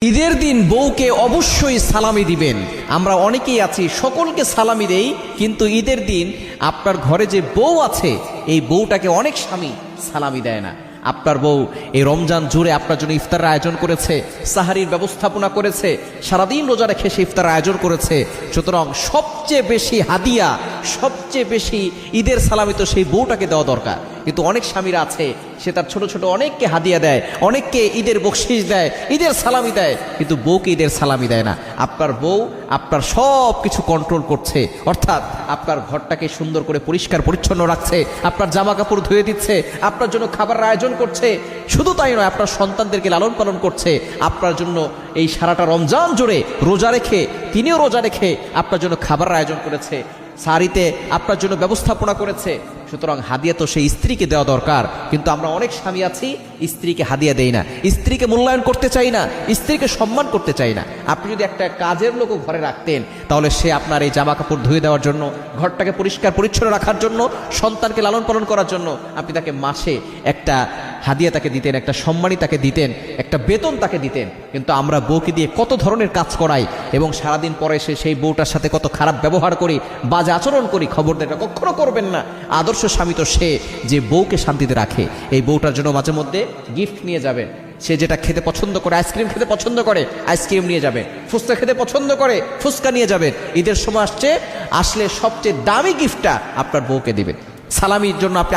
ঈদের দিন বউকে অবশ্যই সালামি দিবেন। আমরা অনেকেই আছি সকলকে সালামি দেই, কিন্তু ঈদের দিন আপনার ঘরে যে বউ আছে এই বউটাকে অনেক স্বামী সালামি দেয় না। আপনার বউ এই রমজান জুড়ে আপনার জন্য ইফতারের আয়োজন করেছে, সাহারির ব্যবস্থাপনা করেছে, সারাদিন রোজা রেখে সে ইফতারের আয়োজন করেছে। সুতরাং সবচেয়ে বেশি হাদিয়া, সবচেয়ে বেশি ঈদের সালামি তো সেই বউটাকে দেওয়া দরকার। কিন্তু অনেক স্বামীরা আছে সে তার ছোট ছোট অনেককে হাদিয়া দেয়, অনেককে ঈদের বকশিশ দেয়, ঈদের সালামি দেয়, কিন্তু বউকে ঈদের সালামি দেয় না। আপনার বউ আপনার সব কিছু কন্ট্রোল করছে, অর্থাৎ আপনার ঘরটাকে সুন্দর করে পরিষ্কার পরিচ্ছন্ন রাখছে, আপনার জামা কাপড় ধুয়ে দিচ্ছে, আপনার জন্য খাবারের আয়োজন করছে। শুধু তাই নয়, আপনার সন্তানদেরকে লালন পালন করছে। আপনার জন্য এই সারাটা রমজান জুড়ে রোজা রেখে, তিনিও রোজা রেখে আপনার জন্য খাবারের আয়োজন করেছে, সারিতে আপনার জন্য ব্যবস্থাপনা করেছে। সুতরাং হাদিয়া তো সেই স্ত্রীকে দেওয়া দরকার। কিন্তু আমরা অনেক স্বামী আছি স্ত্রীকে হাদিয়া দেই না, স্ত্রীকে মূল্যায়ন করতে চাই না, স্ত্রীকে সম্মান করতে চাই না। আপনি যদি একটা কাজের লোকও ঘরে রাখতেন, তাহলে সে আপনার এই জামা কাপড় ধুয়ে দেওয়ার জন্য, ঘরটাকে পরিষ্কার পরিচ্ছন্ন রাখার জন্য, সন্তানকে লালন পালন করার জন্য আপনি তাকে মাসে একটা হাদিয়া তাকে দিতেন, একটা সম্মানী তাকে দিতেন, একটা বেতন তাকে দিতেন। কিন্তু আমরা বউকে দিয়ে কত ধরনের কাজ করাই এবং সারাদিন পরে এসে সেই বউটার সাথে কত খারাপ ব্যবহার করি, বাজে আচরণ করি। খবরদার এটা কখনো করবেন না। আদর্শ স্বামী তো সে যে বউকে শান্তিতে রাখে। এই বউটার জন্য মাঝে মধ্যে গিফট নিয়ে যাবেন। সে যেটা খেতে পছন্দ করে, আইসক্রিম খেতে পছন্দ করে, আইসক্রিম নিয়ে যাবেন। ফুচকা খেতে পছন্দ করে, ফুচকা নিয়ে যাবেন। ঈদের সময় আসলে সবচেয়ে দামি গিফটটা আপনার বউকে দিবেন। সালামির জন্য আপনি